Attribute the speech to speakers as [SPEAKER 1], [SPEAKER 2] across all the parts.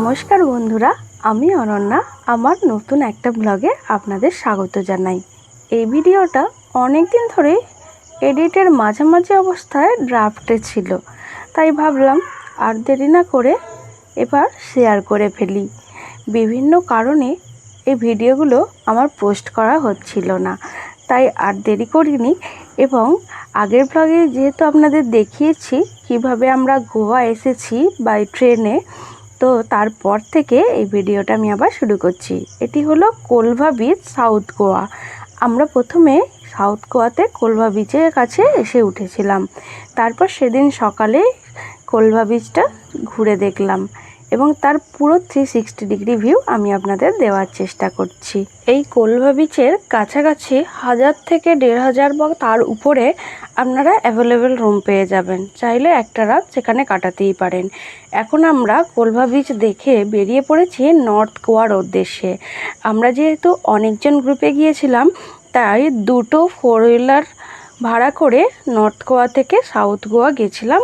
[SPEAKER 1] নমস্কার বন্ধুরা, আমি অনন্যা। আমার নতুন একটা ব্লগে আপনাদের স্বাগত জানাই। এই ভিডিওটা অনেক দিন ধরে এডিটের মাঝামাঝি অবস্থায় ড্রাফটে ছিল, তাই ভাবলাম আর দেরি না করে এবার শেয়ার করে ফেলি। বিভিন্ন কারণে এই ভিডিওগুলো আমার পোস্ট করা হচ্ছিল না, তাই আর দেরি করিনি। এবং আগের ব্লগে যেহেতু আপনাদের দেখিয়েছি কিভাবে আমরা গোয়া এসেছি বাই ট্রেনে, তো তারপর থেকে এই ভিডিওটা আমি আবার শুরু করছি। এটি হলো কোলভা বিচ, সাউথ গোয়া। আমরা প্রথমে সাউথ গোয়াতে কোলভা বিচের কাছে এসে উঠেছিলাম। তারপর সেদিন সকালে কোলভা বিচটা ঘুরে দেখলাম এবং তার পুরো 360 ডিগ্রি ভিউ আমি আপনাদের দেওয়ার চেষ্টা করছি। এই কোলভা বিচের কাছাকাছি 1000 থেকে 1500 বা তার উপরে আপনারা অ্যাভেলেবেল রুম পেয়ে যাবেন। চাইলে একটা রাত সেখানে কাটাতেই পারেন। এখন আমরা কোলভা বিচ দেখে বেরিয়ে পড়েছি নর্থ গোয়ার উদ্দেশ্যে। আমরা যেহেতু অনেকজন গ্রুপে গিয়েছিলাম, তাই দুটো 4 হুইলার ভাড়া করে নর্থ গোয়া থেকে সাউথ গোয়া গেছিলাম।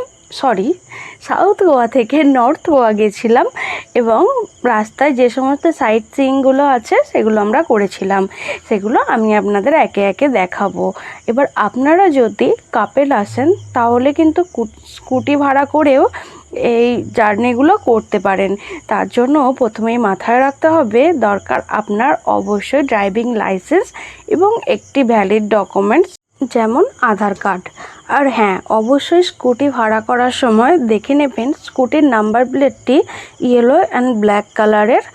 [SPEAKER 1] সাউথ গোয়া থেকে নর্থ গোয়া গেছিলাম এবং রাস্তায় যে সমস্ত সাইট সিইংগুলো আছে সেগুলো আমরা করেছিলাম। সেগুলো আমি আপনাদের একে একে দেখাবো। এবার আপনারা যদি কাপেল আসেন তাহলে কিন্তু স্কুটি ভাড়া করেও এই জার্নিগুলো করতে পারেন। তার জন্য প্রথমেই মাথায় রাখতে হবে দরকার আপনার অবশ্যই ড্রাইভিং লাইসেন্স এবং একটি ভ্যালিড ডকুমেন্টস, যেমন আধার কার্ড। আর হ্যাঁ, অবশ্যই স্কুটি ভাড়া করার সময় দেখে নেবেন স্কুটির নাম্বার প্লেটটি ইয়েলো অ্যান্ড ব্ল্যাক কালারের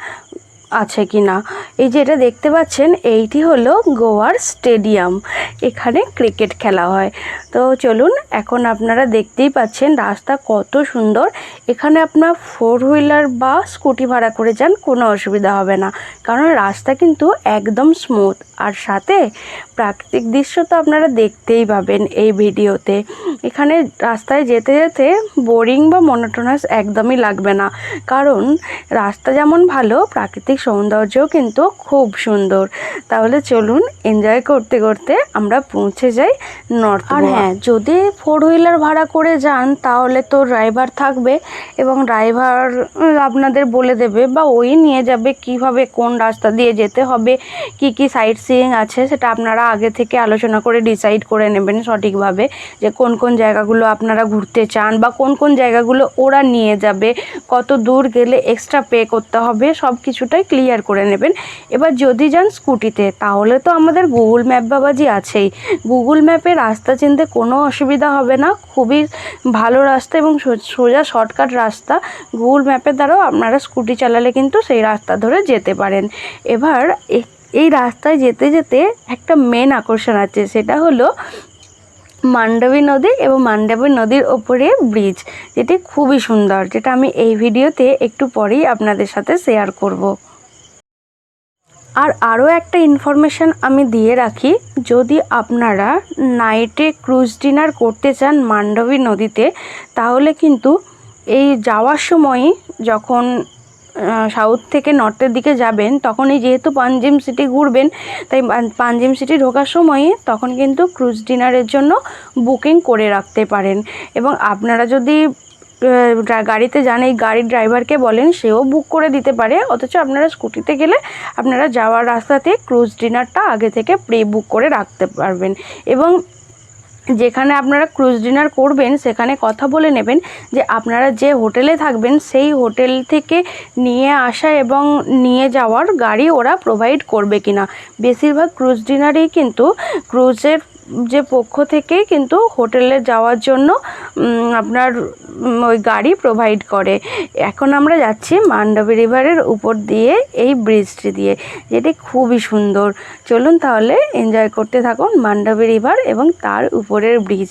[SPEAKER 1] আছে কি না। এই যে এটা দেখতে পাচ্ছেন, এইটি হলো গোয়ার স্টেডিয়াম। এখানে ক্রিকেট খেলা হয়। তো চলুন, এখন আপনারা দেখতেই পাচ্ছেন রাস্তা কত সুন্দর। এখানে আপনার 4 হুইলার বা স্কুটি ভাড়া করে যান, কোনো অসুবিধা হবে না, কারণ রাস্তা কিন্তু একদম স্মুথ। আর সাথে প্রাকৃতিক দৃশ্য তো আপনারা দেখতেই পাবেন এই ভিডিওতে। এখানে রাস্তায় যেতে যেতে বোরিং বা মনোটোনাস একদমই লাগবে না, কারণ রাস্তা যেমন ভালো, প্রাকৃতিক সৌন্দর্যও কিন্তু খুব সুন্দর। তাহলে চলুন, এনজয় করতে করতে আমরা পৌঁছে যাই নর্থ গোয়া। আর হ্যাঁ, যদি 4 হুইলার ভাড়া করে যান তাহলে তো ড্রাইভার থাকবে এবং ড্রাইভার আপনাদের বলে দেবে বা ওই নিয়ে যাবে কিভাবে কোন রাস্তা দিয়ে যেতে হবে, কি কি সাইট সিইং আছে সেটা আপনারা আগে থেকে আলোচনা করে ডিসাইড করে নেবেন সঠিকভাবে, যে কোন কোন জায়গাগুলো আপনারা ঘুরতে চান বা কোন কোন জায়গাগুলো ওরা নিয়ে যাবে, কত দূর গেলে এক্সট্রা পে করতে হবে, সব কিছুটাই ক্লিয়ার করে নেবেন। এবার যদি যান স্কুটিতে তাহলে তো আমাদের গুগল ম্যাপ বাবাজি আছেই। গুগল ম্যাপে রাস্তা চিনতে কোনো অসুবিধা হবে না, খুবই ভালো রাস্তা এবং সোজা শর্টকাট রাস্তা। গুগল ম্যাপের দ্বারাও আপনারা স্কুটি চালালে কিন্তু সেই রাস্তা ধরে যেতে পারেন। এবার এই রাস্তায় যেতে যেতে একটা মেন আকর্ষণ আছে, সেটা হলো মান্ডবী নদী এবং মান্ডবী নদীর ওপরে ব্রিজ, যেটি খুবই সুন্দর, যেটা আমি এই ভিডিওতে একটু পরেই আপনাদের সাথে শেয়ার করব। আর আরও একটা ইনফরমেশান আমি দিয়ে রাখি, যদি আপনারা নাইটে ক্রুজ ডিনার করতে চান মান্ডবী নদীতে, তাহলে কিন্তু এই যাওয়ার সময়ই যখন সাউথ থেকে নর্থের দিকে যাবেন, তখনই যেহেতু পাঞ্জিম সিটি ঘুরবেন, তাই পাঞ্জিম সিটি ঢোকার সময়ই তখন কিন্তু ক্রুজ ডিনারের জন্য বুকিং করে রাখতে পারেন। এবং আপনারা যদি গাড়িতে যান, এই গাড়ির ড্রাইভারকে বলেন, সেও বুক করে দিতে পারে। অথচ আপনারা স্কুটিতে গেলে আপনারা যাওয়ার রাস্তাতে ক্রুজ ডিনারটা আগে থেকে প্রি বুক করে রাখতে পারবেন। এবং যেখানে আপনারা ক্রুজ ডিনার করবেন সেখানে কথা বলে নেবেন যে আপনারা যে হোটেলে থাকবেন সেই হোটেল থেকে নিয়ে আসা এবং নিয়ে যাওয়ার গাড়ি ওরা প্রোভাইড করবে কিনা। বেশিরভাগ ক্রুজ ডিনারেই কিন্তু ক্রুজের যে পক্ষ থেকেই কিন্তু হোটেলে যাওয়ার জন্য আপনার ওই গাড়ি প্রোভাইড করে। এখন আমরা যাচ্ছি মান্ডবী রিভারের উপর দিয়ে এই ব্রিজটি দিয়ে, যেটি খুবই সুন্দর। চলুন তাহলে এনজয় করতে থাকুন মান্ডবী রিভার এবং তার উপরের ব্রিজ।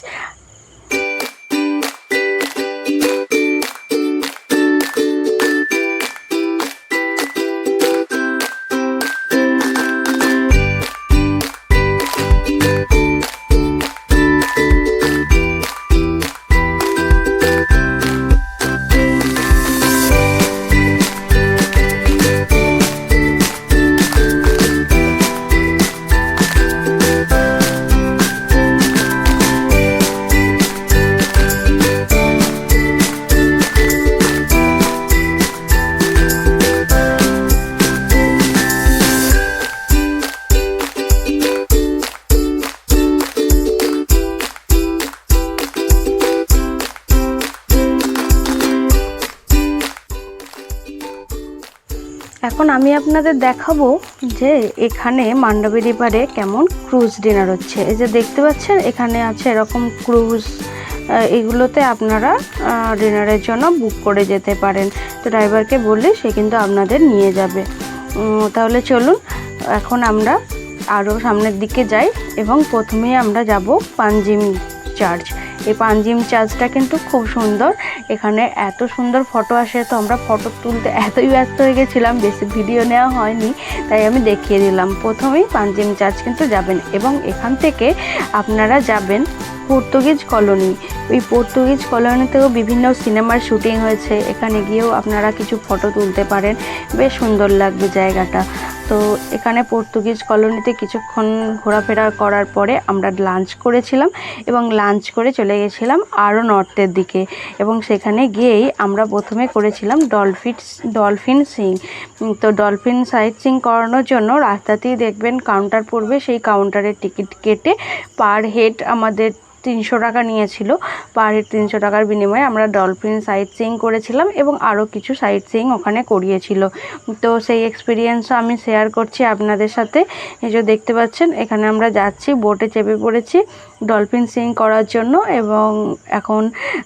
[SPEAKER 1] এখন আমি আপনাদের দেখাবো যে এখানে মান্ডবী রিভারে কেমন ক্রুজ ডিনার হচ্ছে। এই যে দেখতে পাচ্ছেন এখানে আছে এরকম ক্রুজ, এগুলোতে আপনারা ডিনারের জন্য বুক করে যেতে পারেন। তো ড্রাইভারকে বললে সে কিন্তু আপনাদের নিয়ে যাবে। তাহলে চলুন এখন আমরা আরও সামনের দিকে যাই এবং প্রথমেই আমরা যাব পাঞ্জিম চার্চ। এই পাঞ্জিম চার্চটা কিন্তু খুব সুন্দর, এখানে এত সুন্দর ফটো আসে। তো আমরা ফটো তুলতে এতই ব্যস্ত হয়ে গেছিলাম, বেশি ভিডিও নেওয়া হয়নি, তাই আমি দেখিয়ে দিলাম। প্রথমেই পাঞ্জিম চার্চ কিন্তু যাবেন এবং এখান থেকে আপনারা যাবেন পর্তুগিজ কলোনি। ওই পর্তুগিজ কলোনিতেও বিভিন্ন সিনেমার শুটিং হয়েছে, এখানে গিয়েও আপনারা কিছু ফটো তুলতে পারেন, বেশ সুন্দর লাগবে জায়গাটা। তো এখানে পর্তুগিজ কলোনিতে কিছুক্ষণ ঘোরাফেরা করার পরে আমরা লাঞ্চ করেছিলাম এবং লাঞ্চ করে চলে গেছিলাম আরও নর্থের দিকে এবং সেখানে গিয়েই আমরা প্রথমে করেছিলাম ডলফিন সিং। তো ডলফিন সাইট সিং করানোর জন্য রাস্তাতেই দেখবেন কাউন্টার পড়বে, সেই কাউন্টারের টিকিট কেটে পার হেড আমাদের 300 টাকা নিয়েছিল। পার হেড 300 টাকার বিনিময়ে আমরা ডলফিন সাইট সিইং করেছিলাম এবং আরও কিছু সাইট সিইং ওখানে করিয়েছিল। তো সেই এক্সপিরিয়েন্সও আমি শেয়ার করছি আপনাদের সাথে। এই যে দেখতে পাচ্ছেন এখানে আমরা যাচ্ছি, বোটে চেপে পড়েছি ডলফিন সিইং করার জন্য এবং এখন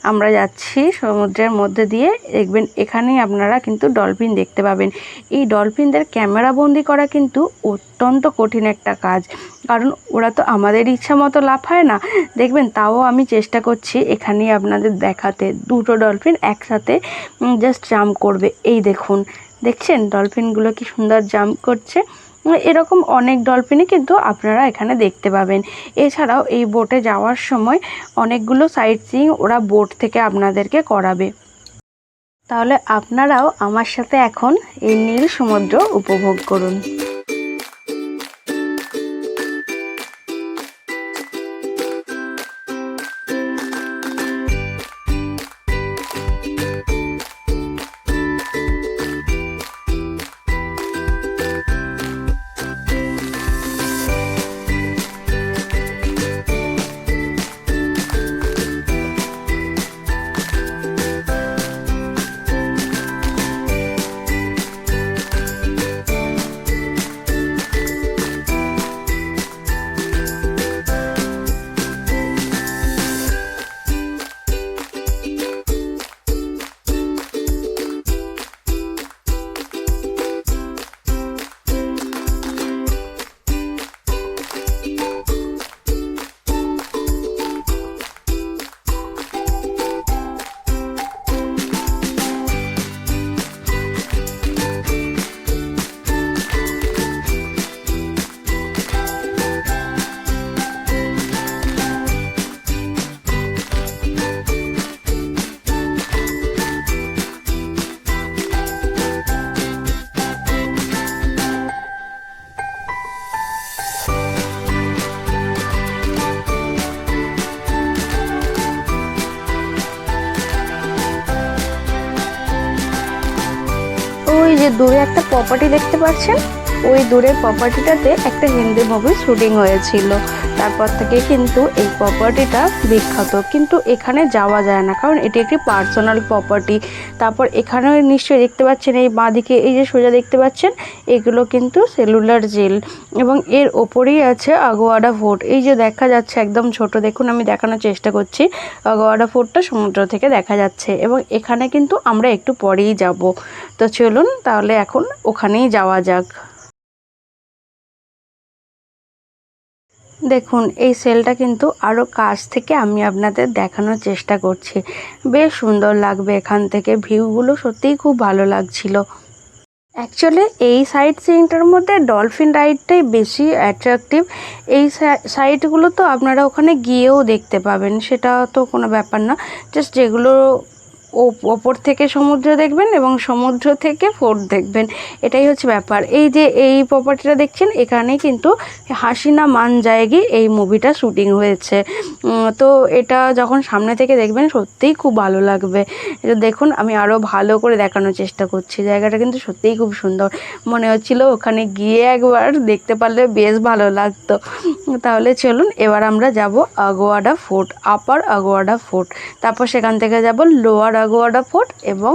[SPEAKER 1] আমরা যাচ্ছি সমুদ্রের মধ্যে দিয়ে। দেখবেন এখানেই আপনারা কিন্তু ডলফিন দেখতে পাবেন। এই ডলফিনদের ক্যামেরা বন্দি করা কিন্তু অত্যন্ত কঠিন একটা কাজ, কারণ ওরা তো আমাদের ইচ্ছা মতো লাফায় না। দেখবেন তাও আমি চেষ্টা করছি এখানেই আপনাদের দেখাতে। দুটো ডলফিন একসাথে জাস্ট জাম্প করবে, এই দেখুন, দেখছেন ডলফিনগুলো কি সুন্দর জাম্প করছে। এরকম অনেক ডলফিনই কিন্তু আপনারা এখানে দেখতে পাবেন। এছাড়াও এই বোটে যাওয়ার সময় অনেকগুলো সাইট সিইং ওরা বোট থেকে আপনাদেরকে করাবে। তাহলে আপনারাও আমার সাথে এখন এই নীল সমুদ্র উপভোগ করুন। ওই যে দূরে একটা প্রপার্টি দেখতে পাচ্ছেন, ওই দূরের প্রপার্টিটাতে একটা হিন্দি মুভির শুটিং হয়েছিল। তারপর থেকে কিন্তু এই প্রপার্টিটা বিখ্যাত, কিন্তু এখানে যাওয়া যায় না কারণ এটি একটি পার্সোনাল প্রপার্টি। তারপর এখানে নিশ্চয়ই দেখতে পাচ্ছেন এই বাঁদিকে এই যে সোজা দেখতে পাচ্ছেন এগুলো কিন্তু সেলুলার জেল এবং এর ওপরেই আছে আগোয়াডা ফোর্ট। এই যে দেখা যাচ্ছে একদম ছোট, দেখুন আমি দেখানোর চেষ্টা করছি, আগোয়াডা ফোর্টটা সমুদ্র থেকে দেখা যাচ্ছে এবং এখানে কিন্তু আমরা একটু পরেই যাব। তো চলুন তাহলে এখন ওখানেই যাওয়া যাক। দেখুন এই সেলটা কিন্তু আরও কাছ থেকে আমি আপনাদের দেখানোর চেষ্টা করছি, বেশ সুন্দর লাগবে এখান থেকে, ভিউগুলো সত্যিই খুব ভালো লাগছিল। অ্যাকচুয়ালি এই সাইট সিইংটার মধ্যে ডলফিন রাইডটাই বেশি অ্যাট্রাকটিভ। এই সাইটগুলো তো আপনারা ওখানে গিয়েও দেখতে পাবেন, সেটা তো কোনো ব্যাপার না, জাস্ট যেগুলো ওপর থেকে সমুদ্র দেখবেন এবং সমুদ্র থেকে ফোর্ট দেখবেন, এটাই হচ্ছে ব্যাপার। এই যে এই প্রপার্টিটা দেখছেন এখানেই কিন্তু হাসিনা মান জায়গি এই মুভিটা শুটিং হয়েছে। তো এটা যখন সামনে থেকে দেখবেন সত্যিই খুব ভালো লাগবে। এটা দেখুন আমি আরও ভালো করে দেখানোর চেষ্টা করছি, জায়গাটা কিন্তু সত্যিই খুব সুন্দর, মনে হচ্ছিল ওখানে গিয়ে একবার দেখতে পারলে বেশ ভালো লাগতো। তাহলে চলুন এবার আমরা যাব আগোয়াডা ফোর্ট, আপার আগোয়াডা ফোর্ট, তারপর সেখান থেকে যাব লোয়ার অ্যাগুয়াডা ফোর্ট এবং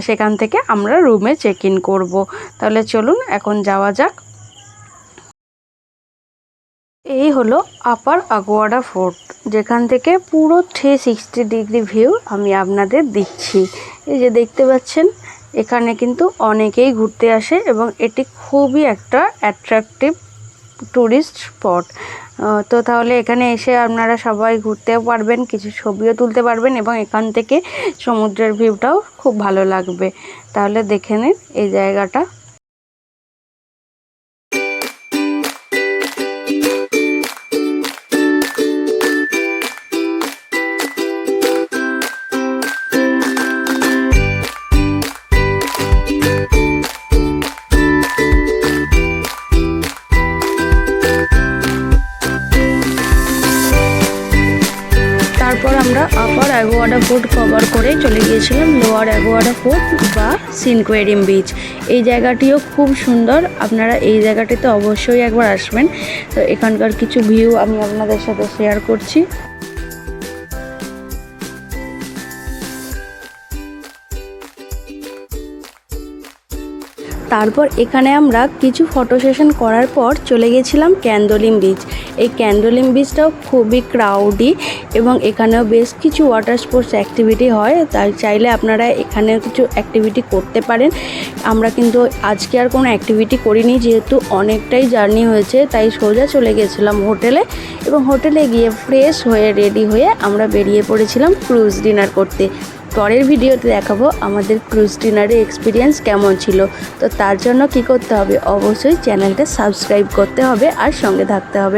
[SPEAKER 1] সেখান থেকে আমরা রুমে চেক ইন করবো। তাহলে চলুন এখন যাওয়া যাক। এই হলো আপার অ্যাগুয়াডা ফোর্ট, যেখান থেকে পুরো 360 ডিগ্রি ভিউ আমি আপনাদের দিচ্ছি। এই যে দেখতে পাচ্ছেন, এখানে কিন্তু অনেকেই ঘুরতে আসে এবং এটি খুবই একটা অ্যাট্রাকটিভ ট্যুরিস্ট স্পট। তো তাহলে এখানে এসে আপনারা সবাই ঘুরতেও পারবেন, কিছু ছবিও তুলতে পারবেন এবং এখান থেকে সমুদ্রের ভিউটাও খুব ভালো লাগবে। তাহলে দেখে নিন এই জায়গাটা। তারপর আমরা আপার অ্যাগুয়াডা ফোর্ট কভার করে চলে গিয়েছিলাম লোয়ার অ্যাগুয়াডা ফোর্ট বা সিনকোয়েরিম বিচ। এই জায়গাটিও খুব সুন্দর, আপনারা এই জায়গাটিতে অবশ্যই একবার আসবেন। তো এখানকার কিছু ভিউ আমি আপনাদের সাথে শেয়ার করছি। তারপর এখানে আমরা কিছু ফটো সেশন করার পর চলে গেছিলাম ক্যান্দোলিম বিচ। এই ক্যান্দোলিম বিচটাও খুবই ক্রাউডি এবং এখানেও বেশ কিছু ওয়াটার স্পোর্টস অ্যাক্টিভিটি হয়, তাই চাইলে আপনারা এখানেও কিছু অ্যাক্টিভিটি করতে পারেন। আমরা কিন্তু আজকে আর কোনো অ্যাক্টিভিটি করিনি, যেহেতু অনেকটাই জার্নি হয়েছে, তাই সোজা চলে গেছিলাম হোটেলে এবং হোটেলে গিয়ে ফ্রেশ হয়ে রেডি হয়ে আমরা বেরিয়ে পড়েছিলাম ক্রুজ ডিনার করতে। পরের ভিডিওতে দেখাবো আমাদের ক্রুজ ডিনারের এক্সপিরিয়েন্স কেমন ছিল। তো তার জন্য কি করতে হবে, অবশ্যই চ্যানেলটা সাবস্ক্রাইব করতে হবে আর সঙ্গে থাকতে হবে।